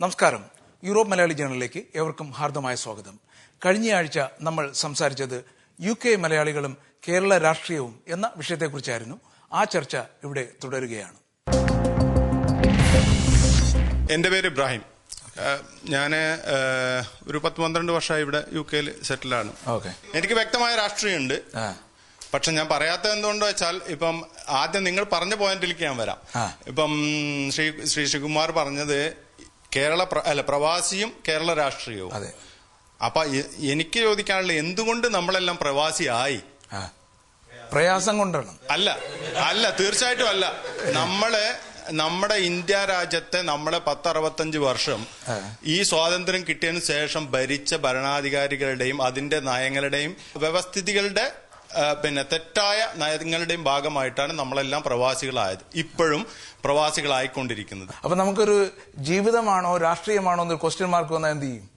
നമസ്കാരം. യൂറോപ്പ് മലയാളി ജേണലിലേക്ക് ഏവർക്കും ഹാർദമായ സ്വാഗതം. കഴിഞ്ഞയാഴ്ച നമ്മൾ സംസാരിച്ചത് UK മലയാളികളും കേരള രാഷ്ട്രീയവും എന്ന വിഷയത്തെക്കുറിച്ചായിരുന്നു. ആ ചർച്ച ഇവിടെ തുടരുകയാണ്. എൻ്റെ പേര് ഇബ്രാഹിം. ഞാൻ ഒരു 10-12 വർഷമായി ഇവിടെ UK സെറ്റിലാണ്. എനിക്ക് വ്യക്തമായ രാഷ്ട്രീയമുണ്ട്. പക്ഷെ ഞാൻ പറയാത്തത് എന്തുകൊണ്ടോ വെച്ചാൽ ഇപ്പം ആദ്യം നിങ്ങൾ പറഞ്ഞ പോയിന്റിലേക്ക് ഞാൻ വരാം. ഇപ്പം ശ്രീ ശ്രീകുമാർ പറഞ്ഞത് പ്രവാസിയും കേരള രാഷ്ട്രീയവും. അപ്പൊ എനിക്ക് ചോദിക്കാനുള്ള എന്തുകൊണ്ട് നമ്മളെല്ലാം പ്രവാസിയായി? പ്രയാസം കൊണ്ടാണ്? അല്ല, തീർച്ചയായിട്ടും അല്ല. നമ്മുടെ ഇന്ത്യ രാജ്യത്തെ 10-65 വർഷം ഈ സ്വാതന്ത്ര്യം കിട്ടിയതിനു ശേഷം ഭരിച്ച ഭരണാധികാരികളുടെയും അതിന്റെ നയങ്ങളുടെയും വ്യവസ്ഥിതികളുടെ തെറ്റായ നയങ്ങളുടെയും ഭാഗമായിട്ടാണ് നമ്മളെല്ലാം പ്രവാസികളായത്, ഇപ്പോഴും പ്രവാസികളായിക്കൊണ്ടിരിക്കുന്നത്. അപ്പൊ നമുക്കൊരു ജീവിതമാണോ രാഷ്ട്രീയമാണോ എന്നൊരു ക്വസ്റ്റ്യൻ മാർക്ക് വന്നാൽ എന്ത് ചെയ്യും?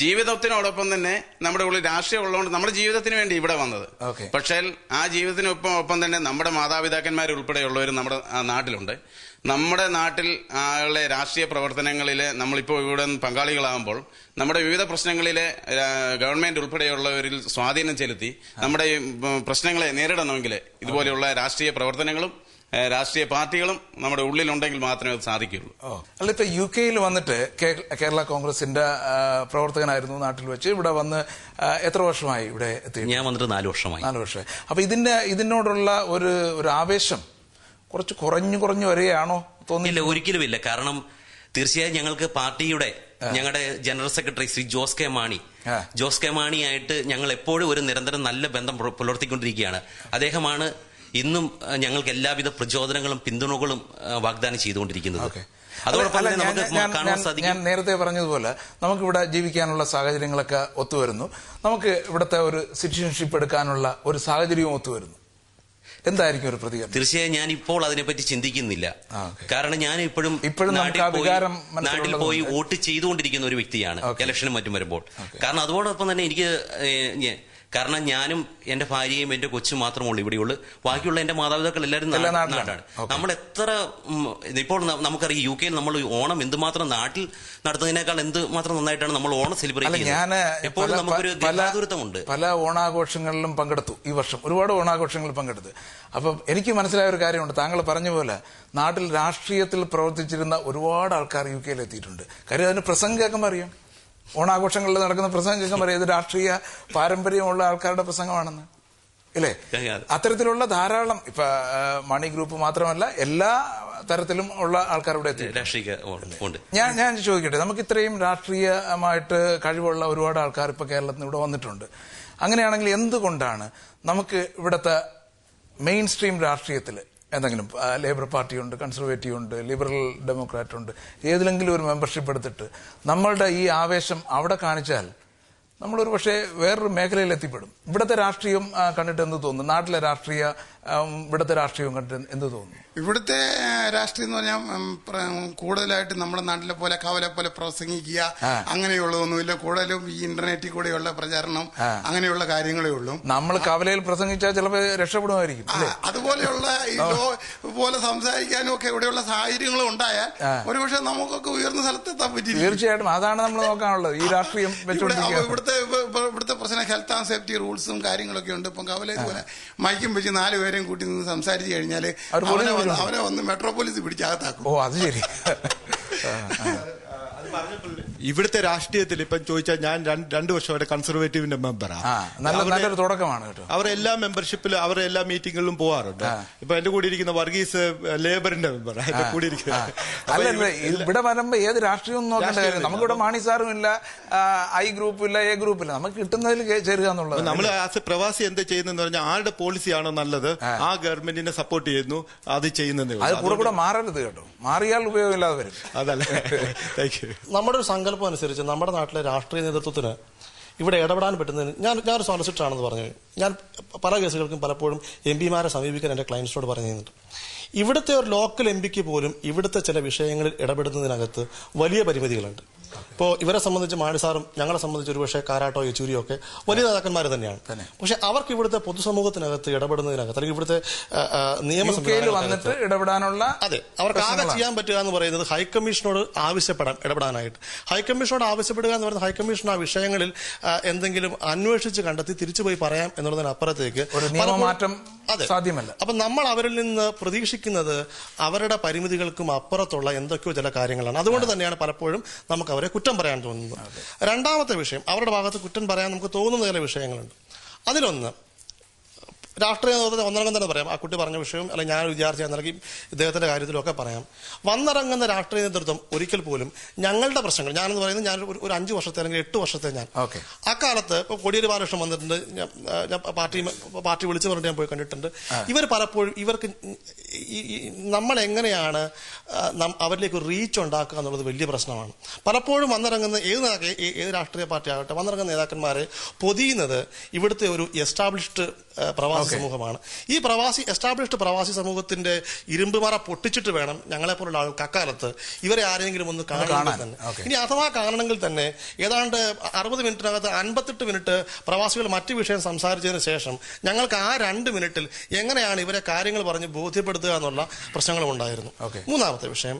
ജീവിതത്തിനോടൊപ്പം തന്നെ നമ്മുടെ ഉള്ളിൽ രാഷ്ട്രീയം ഉള്ളതുകൊണ്ട് നമ്മുടെ ജീവിതത്തിന് വേണ്ടി ഇവിടെ വന്നത്. പക്ഷേ ആ ജീവിതത്തിനൊപ്പം തന്നെ നമ്മുടെ മാതാപിതാക്കന്മാരുൾപ്പെടെയുള്ളവർ നമ്മുടെ നാട്ടിലുണ്ട്. നമ്മുടെ നാട്ടിൽ രാഷ്ട്രീയ പ്രവർത്തനങ്ങളിൽ നമ്മളിപ്പോൾ ഇവിടെ പങ്കാളികളാകുമ്പോൾ നമ്മുടെ വിവിധ പ്രശ്നങ്ങളിലെ ഗവൺമെന്റ് ഉൾപ്പെടെയുള്ളവരിൽ സ്വാധീനം ചെലുത്തി നമ്മുടെ പ്രശ്നങ്ങളെ നേരിടണമെങ്കിൽ ഇതുപോലെയുള്ള രാഷ്ട്രീയ പ്രവർത്തനങ്ങളും രാഷ്ട്രീയ പാർട്ടികളും നമ്മുടെ ഉള്ളിലുണ്ടെങ്കിൽ മാത്രമേ അത് സാധിക്കുകയുള്ളൂ. അല്ല, ഇപ്പൊ UK വന്നിട്ട് കേരള കോൺഗ്രസിന്റെ പ്രവർത്തകനായിരുന്നു നാട്ടിൽ വെച്ച്. ഇവിടെ വന്ന് എത്ര വർഷമായി ഇവിടെ എത്തി? ഞാൻ വന്നിട്ട് 4 വർഷമായി. അപ്പൊ ഇതിനോടുള്ള ഒരു ആവേശം കുറച്ച് കുറഞ്ഞു വരികയാണോ തോന്നില്ല? ഒരിക്കലും ഇല്ല. കാരണം തീർച്ചയായും ഞങ്ങൾക്ക് പാർട്ടിയുടെ ഞങ്ങളുടെ ജനറൽ സെക്രട്ടറി ശ്രീ ജോസ് കെ മാണിയായിട്ട് ഞങ്ങൾ എപ്പോഴും ഒരു നിരന്തരം നല്ല ബന്ധം പുലർത്തിക്കൊണ്ടിരിക്കുകയാണ്. അദ്ദേഹമാണ് ഇന്നും ഞങ്ങൾക്ക് എല്ലാവിധ പ്രചോദനങ്ങളും പിന്തുണകളും വാഗ്ദാനം ചെയ്തുകൊണ്ടിരിക്കുന്നത്. അതോടൊപ്പം ഞാൻ നേരത്തെ പറഞ്ഞതുപോലെ നമുക്കിവിടെ ജീവിക്കാനുള്ള സാഹചര്യങ്ങളൊക്കെ ഒത്തുവരുന്നു. നമുക്ക് ഇവിടുത്തെ ഒരു സിറ്റിസൺഷിപ്പ് എടുക്കാനുള്ള ഒരു സാഹചര്യവും ഒത്തുവരുന്നു. എന്തായിരിക്കും ഒരു പ്രതികരണം? തീർച്ചയായും ഞാൻ ഇപ്പോൾ അതിനെപ്പറ്റി ചിന്തിക്കുന്നില്ല. കാരണം ഞാൻ ഇപ്പോഴും നാട്ടിൽ പോയി വോട്ട് ചെയ്തുകൊണ്ടിരിക്കുന്ന ഒരു വ്യക്തിയാണ് ഇലക്ഷനും മറ്റും വരുമ്പോൾ. കാരണം അതോടൊപ്പം തന്നെ കാരണം ഞാനും എന്റെ ഭാര്യയും എന്റെ കൊച്ചും മാത്രമുള്ളൂ ഇവിടെയുള്ളൂ. ബാക്കിയുള്ള എന്റെ മാതാപിതാക്കൾ എല്ലാവരും നാട്ടാണ്. നമ്മൾ എത്ര ഇപ്പോൾ നമുക്കറിയാം UK നമ്മൾ ഓണം എന്തുമാത്രം നാട്ടിൽ നടത്തുന്നതിനേക്കാൾ എന്തുമാത്രം നന്നായിട്ടാണ് നമ്മൾ ഓണം സെലിബ്രേറ്റ് ചെയ്യുന്നത്. എപ്പോഴും നമുക്കൊരു ഗതാഗതമുണ്ട്. പല ഓണാഘോഷങ്ങളിലും പങ്കെടുത്തു. ഈ വർഷം ഒരുപാട് ഓണാഘോഷങ്ങളിൽ പങ്കെടുത്ത്. അപ്പം എനിക്ക് മനസ്സിലായ ഒരു കാര്യമുണ്ട്. താങ്കൾ പറഞ്ഞ പോലെ നാട്ടിൽ രാഷ്ട്രീയത്തിൽ പ്രവർത്തിച്ചിരുന്ന ഒരുപാട് ആൾക്കാർ UK എത്തിയിട്ടുണ്ട്. കാര്യം അതിന് പ്രസംഗം കേൾക്കുമ്പോൾ അറിയാം. ഓണാഘോഷങ്ങളിൽ നടക്കുന്ന പ്രസംഗം കേൾക്കുമ്പോൾ അറിയാം ഇത് രാഷ്ട്രീയ പാരമ്പര്യമുള്ള ആൾക്കാരുടെ പ്രസംഗമാണെന്ന്, ഇല്ലേ? അത്തരത്തിലുള്ള ധാരാളം ഇപ്പൊ മണി ഗ്രൂപ്പ് മാത്രമല്ല എല്ലാ തരത്തിലും ഉള്ള ആൾക്കാർ ഇവിടെ എത്തി. ഞാൻ ചോദിക്കട്ടെ, നമുക്ക് ഇത്രയും രാഷ്ട്രീയമായിട്ട് കഴിവുള്ള ഒരുപാട് ആൾക്കാർ ഇപ്പൊ കേരളത്തിന് ഇവിടെ വന്നിട്ടുണ്ട്. അങ്ങനെയാണെങ്കിൽ എന്തുകൊണ്ടാണ് നമുക്ക് ഇവിടുത്തെ മെയിൻ സ്ട്രീം രാഷ്ട്രീയത്തിൽ എന്തെങ്കിലും ലേബർ പാർട്ടിയുണ്ട്, കൺസർവേറ്റീവ് ഉണ്ട്, ലിബറൽ ഡെമോക്രാറ്റ് ഉണ്ട്, ഏതിലെങ്കിലും ഒരു മെമ്പർഷിപ്പ് എടുത്തിട്ട് നമ്മളുടെ ഈ ആവേശം അവിടെ കാണിച്ചാൽ നമ്മളൊരു പക്ഷേ വേറൊരു മേഖലയിൽ എത്തിപ്പെടും. ഇവിടുത്തെ രാഷ്ട്രീയം കണ്ടിട്ട് എന്ത് തോന്നുന്നു? നാട്ടിലെ ഇവിടുത്തെ രാഷ്ട്രീയം കണ്ടിട്ട് എന്ത് തോന്നുന്നു? ഇവിടുത്തെ രാഷ്ട്രീയം എന്ന് പറഞ്ഞാൽ കൂടുതലായിട്ട് നമ്മുടെ നാട്ടിലെ പോലെ കവലെ പോലെ പ്രസംഗിക്കുക അങ്ങനെയുള്ളതൊന്നുമില്ല. കൂടുതലും ഈ ഇന്റർനെറ്റിൽ കൂടെയുള്ള പ്രചാരണം അങ്ങനെയുള്ള കാര്യങ്ങളേ ഉള്ളൂ. നമ്മൾ കവലയിൽ പ്രസംഗിച്ചാൽ ചിലപ്പോൾ രക്ഷപ്പെടുമായിരിക്കും. അതുപോലെയുള്ള പോലെ സംസാരിക്കാനും ഒക്കെ ഇവിടെയുള്ള സാഹചര്യങ്ങളും ഉണ്ടായാൽ ഒരുപക്ഷെ നമുക്കൊക്കെ ഉയർന്ന സ്ഥലത്തെത്താൻ പറ്റി. തീർച്ചയായിട്ടും അതാണ് നമ്മൾ നോക്കാനുള്ളത്. ഈ രാഷ്ട്രീയം ഇവിടുത്തെ പ്രശ്നം ഹെൽത്ത് ആൻഡ് സേഫ്റ്റി റൂൾസും കാര്യങ്ങളൊക്കെ ഉണ്ട്. ഇപ്പം കവല ഇതുപോലെ മൈക്കും വെച്ച് 4 പേരെയും കൂട്ടി നിന്ന് സംസാരിച്ചു കഴിഞ്ഞാൽ അവനെ വന്ന് മെട്രോപോളിസ് പിടിച്ചകത്താക്കും. ഓ, അത് ശരി. ഇവിടുത്തെ രാഷ്ട്രീയത്തിൽ ഇപ്പം ചോദിച്ചാൽ ഞാൻ 2 വർഷമായിട്ട് കൺസർവേറ്റീവിന്റെ മെമ്പറാണ്. നല്ലൊരു തുടക്കമാണ് കേട്ടോ. അവരെല്ലാ മെമ്പർഷിപ്പിലും അവരുടെ എല്ലാ മീറ്റിങ്ങുകളിലും പോവാറുണ്ട്. ഇപ്പൊ എന്റെ കൂടെ ഇരിക്കുന്ന വർഗീസ് ലേബറിന്റെ മെമ്പറാണ് എന്റെ കൂടെ ഇരിക്കുന്നത്. അല്ല, ഇവിടെ വരുമ്പോ ഏത് രാഷ്ട്രീയം നോക്കേണ്ട കാര്യം. നമുക്കിവിടെ മാണി സാറും ഇല്ല, I ഗ്രൂപ്പും ഇല്ല, A ഗ്രൂപ്പില്ല. നമുക്ക് കിട്ടുന്നതിൽ ചേരുക എന്നുള്ളത്. നമ്മൾ ആസ് എ പ്രവാസി എന്താ ചെയ്യുന്നതെന്ന് പറഞ്ഞാൽ ആരുടെ പോളിസിയാണോ നല്ലത് ആ ഗവൺമെന്റിനെ സപ്പോർട്ട് ചെയ്യുന്നു, അത് ചെയ്യുന്നത്. അത് കൂടെ മാറരുത് കേട്ടോ. മാറിയാൽ ഉപയോഗമില്ലാതെ വരും. അതല്ല, താങ്ക് യു. നമ്മുടെ ഒരു സങ്കല്പം അനുസരിച്ച് നമ്മുടെ നാട്ടിലെ രാഷ്ട്രീയ നേതൃത്വത്തിന് ഇവിടെ ഇടപെടാൻ പറ്റുന്നതിന് ഞാനൊരു സോളിസിറ്റർ ആണെന്ന് പറഞ്ഞു. ഞാൻ പല കേസുകൾക്കും പലപ്പോഴും MP മാരെ സമീപിക്കാൻ എൻ്റെ ക്ലയൻസിനോട് പറഞ്ഞു തന്നിട്ടുണ്ട്. ഇവിടുത്തെ ഒരു ലോക്കൽ MP പോലും ഇവിടുത്തെ ചില വിഷയങ്ങളിൽ ഇടപെടുന്നതിനകത്ത് വലിയ പരിമിതികളുണ്ട്. ഇപ്പോൾ ഇവരെ സംബന്ധിച്ച് മാണി സാറും ഞങ്ങളെ സംബന്ധിച്ച് ഒരുപക്ഷെ കാരാട്ടോ യെച്ചൂരിയോ ഒക്കെ വലിയ നേതാക്കന്മാർ തന്നെയാണ്. പക്ഷെ അവർക്ക് ഇവിടുത്തെ പൊതുസമൂഹത്തിനകത്ത് ഇടപെടുന്നതിനകത്ത് അല്ലെങ്കിൽ ഇവിടുത്തെ വന്നിട്ട് ഇടപെടാനുള്ള അതെ അവർക്ക് ആകെ ചെയ്യാൻ പറ്റുക എന്ന് പറയുന്നത് ഹൈക്കമ്മീഷനോട് ഇടപെടാനായിട്ട്. ഹൈക്കമ്മീഷനോട് ആവശ്യപ്പെടുക എന്ന് പറയുന്നത് ഹൈക്കമ്മീഷൻ ആ വിഷയങ്ങളിൽ എന്തെങ്കിലും അന്വേഷിച്ച് കണ്ടെത്തി തിരിച്ചുപോയി പറയാം എന്നുള്ളതിനപ്പുറത്തേക്ക് മാറ്റം സാധ്യമല്ല. അപ്പൊ നമ്മൾ അവരിൽ നിന്ന് പ്രതീക്ഷിക്കുന്നത് അവരുടെ പരിമിതികൾക്കും അപ്പുറത്തുള്ള എന്തൊക്കെയോ ചില കാര്യങ്ങളാണ്. അതുകൊണ്ട് തന്നെയാണ് പലപ്പോഴും നമുക്ക് അവരെ കുറ്റം പറയാൻ തോന്നുന്നത്. രണ്ടാമത്തെ വിഷയം, അവരുടെ ഭാഗത്ത് കുറ്റം പറയാൻ നമുക്ക് തോന്നുന്ന ചില വിഷയങ്ങളുണ്ട്. അതിലൊന്ന് രാഷ്ട്രീയ നേതൃത്വത്തെ ഒന്നടങ്കം തന്നെ പറയാം. ആ കുട്ടി പറഞ്ഞ വിഷയം അല്ലെങ്കിൽ ഞാൻ വിചാരിച്ച നൽകി ഇദ്ദേഹത്തിന്റെ കാര്യത്തിലൊക്കെ പറയാം. വന്നിറങ്ങുന്ന രാഷ്ട്രീയ നേതൃത്വം ഒരിക്കൽ പോലും ഞങ്ങളുടെ പ്രശ്നങ്ങൾ, ഞാനെന്ന് പറയുന്നത് ഞാൻ ഒരു 5 വർഷത്തെ അല്ലെങ്കിൽ 8 വർഷത്തെ ഞാൻ അക്കാലത്ത് ഇപ്പോൾ കോടിയേരി ബാലകൃഷ്ണൻ വന്നിട്ടുണ്ട്, ഞാൻ പാർട്ടി വിളിച്ചു പറഞ്ഞിട്ട് ഞാൻ പോയി കണ്ടിട്ടുണ്ട്. ഇവർ പലപ്പോഴും ഇവർക്ക് നമ്മൾ എങ്ങനെയാണ് അവരിലേക്ക് റീച്ച് ഉണ്ടാക്കുക എന്നുള്ളത് വലിയ പ്രശ്നമാണ്. പലപ്പോഴും വന്നിറങ്ങുന്ന ഏത് രാഷ്ട്രീയ പാർട്ടി ആകട്ടെ വന്നിറങ്ങുന്ന നേതാക്കന്മാരെ പൊതിയുന്നത് ഇവിടുത്തെ ഒരു എസ്റ്റാബ്ലിഷ്ഡ് പ്രവാസി സമൂഹമാണ്. ഈ എസ്റ്റാബ്ലിഷ്ഡ് പ്രവാസി സമൂഹത്തിന്റെ ഇരുമ്പുമറ പൊട്ടിച്ചിട്ട് വേണം ഞങ്ങളെപ്പോലുള്ള ആൾക്ക് അക്കാലത്ത് ഇവരെ ആരെങ്കിലും ഒന്ന് കാണാൻ തന്നെ. ഇനി അഥവാ കാണണമെങ്കിൽ തന്നെ ഏതാണ്ട് 60 മിനിറ്റിനകത്ത് 58 മിനിറ്റ് പ്രവാസികൾ മറ്റു വിഷയം സംസാരിച്ചതിന് ശേഷം ഞങ്ങൾക്ക് ആ 2 മിനിറ്റിൽ എങ്ങനെയാണ് ഇവരെ കാര്യങ്ങൾ പറഞ്ഞ് ബോധ്യപ്പെടുത്തുക എന്നുള്ള പ്രശ്നങ്ങളും ഉണ്ടായിരുന്നു. മൂന്നാമത്തെ വിഷയം,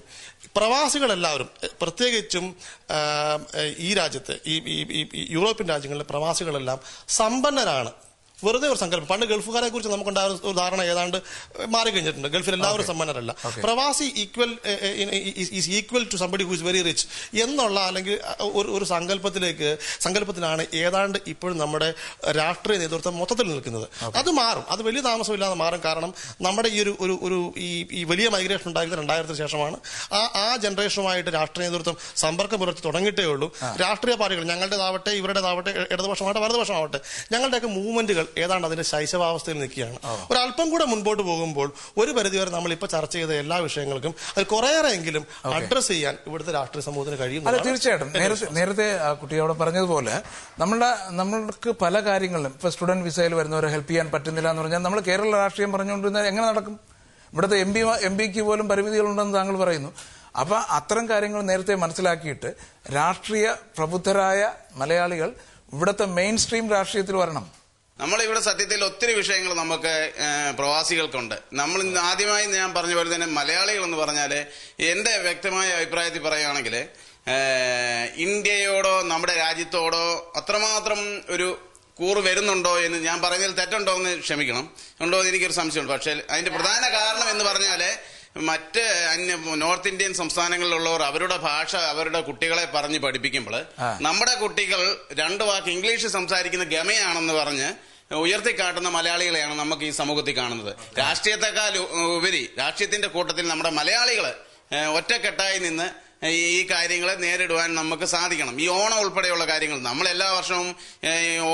പ്രവാസികളെല്ലാവരും പ്രത്യേകിച്ചും ഈ രാജ്യത്തെ ഈ യൂറോപ്യൻ രാജ്യങ്ങളിലെ പ്രവാസികളെല്ലാം സമ്പന്നരാണ്. വെറുതെ ഒരു സങ്കല്പം. പണ്ട് ഗൾഫുകാരെ കുറിച്ച് നമുക്കുണ്ടായിരുന്ന ഒരു ധാരണ ഏതാണ്ട് മാറിക്കഴിഞ്ഞിട്ടുണ്ട്. ഗൾഫിൽ എല്ലാവരും സമ്പന്നരല്ല. പ്രവാസി equal to somebody who is very rich എന്നുള്ള അല്ലെങ്കിൽ ഒരു സങ്കല്പത്തിലാണ് ഏതാണ്ട് ഇപ്പോഴും നമ്മുടെ രാഷ്ട്രീയ നേതൃത്വം മൊത്തത്തിൽ നിൽക്കുന്നത്. അത് മാറും, അത് വലിയ താമസമില്ലാതെ മാറും. കാരണം നമ്മുടെ ഈ വലിയ മൈഗ്രേഷൻ ഉണ്ടായത് 2000-ന് ശേഷമാണ്. ആ ജനറേഷനുമായിട്ട് രാഷ്ട്രീയ നേതൃത്വം സമ്പർക്കം പുലർത്തി തുടങ്ങിയിട്ടേ ഉള്ളൂ. രാഷ്ട്രീയ പാർട്ടികൾ ഞങ്ങളുടേതാവട്ടെ ഇവരുടേതാവട്ടെ ഇടതുപക്ഷമാവട്ടെ വലതുപക്ഷമാവട്ടെ ഞങ്ങളുടെയൊക്കെ മൂവ്മെന്റുകൾ ഏതാണ്ട് അതിന്റെ ശൈശവാവസ്ഥയിൽ നിൽക്കുകയാണ്. ഒരല്പം കൂടെ മുൻപോട്ട് പോകുമ്പോൾ ഒരു പരിധിവരെ നമ്മൾ ഇപ്പൊ ചർച്ച ചെയ്ത എല്ലാ വിഷയങ്ങൾക്കും അത് കുറേയേറെങ്കിലും അഡ്രസ് ചെയ്യാൻ ഇവിടുത്തെ രാഷ്ട്രീയ സമൂഹത്തിന് കഴിയും. അല്ല, തീർച്ചയായിട്ടും. നേരത്തെ ആ കുട്ടിയോട് പറഞ്ഞതുപോലെ നമ്മൾക്ക് പല കാര്യങ്ങളിലും ഇപ്പൊ സ്റ്റുഡന്റ് വിസയിൽ വരുന്നവരെ ഹെൽപ്പ് ചെയ്യാൻ പറ്റുന്നില്ല എന്ന് പറഞ്ഞാൽ നമ്മൾ കേരള രാഷ്ട്രീയം പറഞ്ഞുകൊണ്ടിരുന്നത് എങ്ങനെ നടക്കും? ഇവിടുത്തെ എം പിക്ക് പോലും പരിമിതികളുണ്ടെന്ന് താങ്കൾ പറയുന്നു. അപ്പൊ അത്തരം കാര്യങ്ങൾ നേരത്തെ മനസ്സിലാക്കിയിട്ട് രാഷ്ട്രീയ പ്രബുദ്ധരായ മലയാളികൾ ഇവിടുത്തെ മെയിൻ സ്ട്രീം രാഷ്ട്രീയത്തിൽ വരണം. നമ്മളിവിടെ സത്യത്തിൽ ഒത്തിരി വിഷയങ്ങൾ നമുക്ക് പ്രവാസികൾക്കുണ്ട്. നമ്മൾ ആദ്യമായി ഞാൻ പറഞ്ഞ പോലെ തന്നെ മലയാളികൾ എന്ന് പറഞ്ഞാൽ എന്റെ വ്യക്തമായ അഭിപ്രായത്തിൽ പറയുകയാണെങ്കിൽ ഇന്ത്യയോടോ നമ്മുടെ രാജ്യത്തോടോ അത്രമാത്രം ഒരു കൂറ് വരുന്നുണ്ടോ എന്ന് ഞാൻ പറഞ്ഞതിൽ തെറ്റുണ്ടോ എന്ന് ക്ഷമിക്കണം, ഉണ്ടോ എന്ന് എനിക്കൊരു സംശയമുണ്ട്. പക്ഷേ അതിന്റെ പ്രധാന കാരണം എന്ന് പറഞ്ഞാൽ മറ്റ് നോർത്ത് ഇന്ത്യൻ സംസ്ഥാനങ്ങളിലുള്ളവർ അവരുടെ ഭാഷ അവരുടെ കുട്ടികളെ പറഞ്ഞ് പഠിപ്പിക്കുമ്പോൾ നമ്മുടെ കുട്ടികൾ 2 വാക്ക് ഇംഗ്ലീഷ് സംസാരിക്കുന്ന ഗമയാണെന്ന് പറഞ്ഞ് ഉയർത്തിക്കാട്ടുന്ന മലയാളികളെയാണ് നമുക്ക് ഈ സമൂഹത്തിൽ കാണുന്നത്. രാഷ്ട്രീയത്തെക്കാൾ ഉപരി രാഷ്ട്രീയത്തിന്റെ കൂട്ടത്തിൽ നമ്മുടെ മലയാളികൾ ഒറ്റക്കെട്ടായി നിന്ന് ഈ കാര്യങ്ങളെ നേരിടുവാൻ നമുക്ക് സാധിക്കണം. ഈ ഓണം ഉൾപ്പെടെയുള്ള കാര്യങ്ങൾ നമ്മൾ എല്ലാ വർഷവും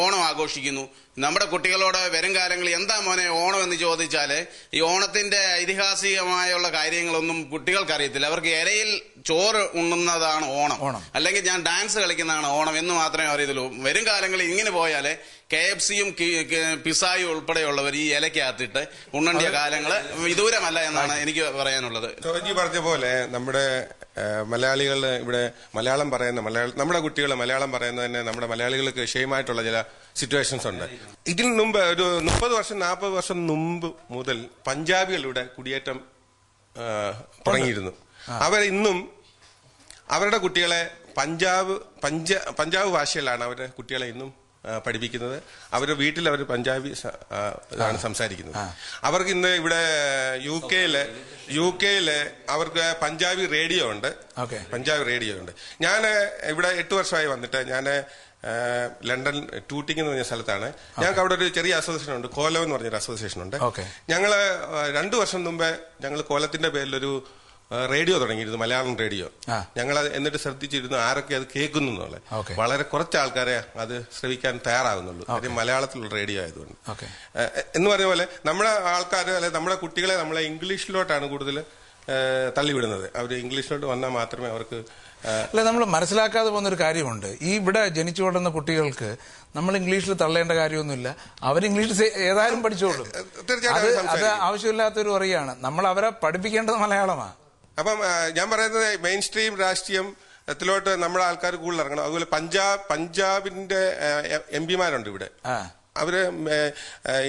ഓണം ആഘോഷിക്കുന്നു. നമ്മുടെ കുട്ടികളോട് വരും കാലങ്ങളിൽ എന്താ മോനെ ഓണം എന്ന് ചോദിച്ചാൽ ഈ ഓണത്തിന്റെ ഐതിഹാസികമായുള്ള കാര്യങ്ങളൊന്നും കുട്ടികൾക്ക് അറിയത്തില്ല. അവർക്ക് ഇലയിൽ ചോറ് ഉണ്ണുന്നതാണ് ഓണം, അല്ലെങ്കിൽ ഞാൻ ഡാൻസ് കളിക്കുന്നതാണ് ഓണം എന്ന് മാത്രമേ അറിയത്തുള്ളൂ. വരും കാലങ്ങളിൽ ഇങ്ങനെ പോയാൽ KFC-യും പിസായും ഉൾപ്പെടെയുള്ളവർ ഈ ഇലക്കകത്തിട്ട് ഉണ്ണേണ്ട കാലങ്ങൾ വിദൂരമല്ല എന്നാണ് എനിക്ക് പറയാനുള്ളത്. പറഞ്ഞ പോലെ നമ്മുടെ മലയാളികൾ ഇവിടെ മലയാളം പറയുന്ന നമ്മുടെ കുട്ടികൾ മലയാളം പറയുന്നത് തന്നെ നമ്മുടെ മലയാളികൾക്ക് വിഷയമായിട്ടുള്ള ചില സിറ്റുവേഷൻസ് ഉണ്ട്. ഇതിന് മുമ്പ് ഒരു 30 വർഷം 40 വർഷം മുമ്പ് മുതൽ പഞ്ചാബികളുടെ കുടിയേറ്റം തുടങ്ങിയിരുന്നു. അവർ ഇന്നും അവരുടെ കുട്ടികളെ പഞ്ചാബ് ഭാഷയിലാണ് അവരുടെ കുട്ടികളെ ഇന്നും പഠിപ്പിക്കുന്നത്. അവരുടെ വീട്ടിൽ അവർ പഞ്ചാബി ആണ് സംസാരിക്കുന്നത്. അവർക്ക് ഇന്ന് ഇവിടെ യു കെയില് അവർക്ക് പഞ്ചാബി റേഡിയോ ഉണ്ട്. ഞാൻ ഇവിടെ 8 വർഷമായി വന്നിട്ട് ഞാൻ ലണ്ടൻ ടൂട്ടിംഗ് എന്ന് പറഞ്ഞ സ്ഥലത്താണ്. ഞങ്ങൾക്ക് അവിടെ ഒരു ചെറിയ അസോസിയേഷൻ ഉണ്ട്, കോലം എന്ന് പറഞ്ഞൊരു അസോസിയേഷൻ ഉണ്ട്. ഞങ്ങള് 2 വർഷം മുമ്പേ ഞങ്ങൾ കോലത്തിന്റെ പേരിലൊരു റേഡിയോ തുടങ്ങിയിരുന്നു, മലയാളം റേഡിയോ. ഞങ്ങൾ എന്നിട്ട് ശ്രദ്ധിച്ചിരുന്നു ആരൊക്കെ അത് കേൾക്കുന്നു എന്നുള്ളത്. വളരെ കുറച്ച് ആൾക്കാരെ അത് ശ്രവിക്കാൻ തയ്യാറാകുന്നുള്ളൂ, കാര്യം മലയാളത്തിലുള്ള റേഡിയോ ആയതുകൊണ്ട്. എന്ന് പറഞ്ഞ പോലെ നമ്മുടെ ആൾക്കാർ അല്ലെ നമ്മുടെ കുട്ടികളെ നമ്മളെ ഇംഗ്ലീഷിലോട്ടാണ് കൂടുതൽ തള്ളിവിടുന്നത്. അവർ ഇംഗ്ലീഷിലോട്ട് വന്നാൽ മാത്രമേ അവർക്ക് അല്ല, നമ്മൾ മനസ്സിലാക്കാതെ പോകുന്നൊരു കാര്യമുണ്ട്. ഈ ഇവിടെ ജനിച്ചു വളർന്ന കുട്ടികൾക്ക് നമ്മൾ ഇംഗ്ലീഷിൽ തള്ളേണ്ട കാര്യമൊന്നുമില്ല. അവർ ഇംഗ്ലീഷ് ഏതായാലും പഠിച്ചോളൂ. അത് ആവശ്യമില്ലാത്തൊരു അറിയാണ്. നമ്മൾ അവരെ പഠിപ്പിക്കേണ്ടത് മലയാളമാണ്. അപ്പം ഞാൻ പറയുന്നത് മെയിൻ സ്ട്രീം രാഷ്ട്രീയം ത്തിലോട്ട് നമ്മുടെ ആൾക്കാർ കൂടുതൽ ഇറങ്ങണം. അതുപോലെ പഞ്ചാബിന്റെ MP-മാരുണ്ട് ഇവിടെ. അവര്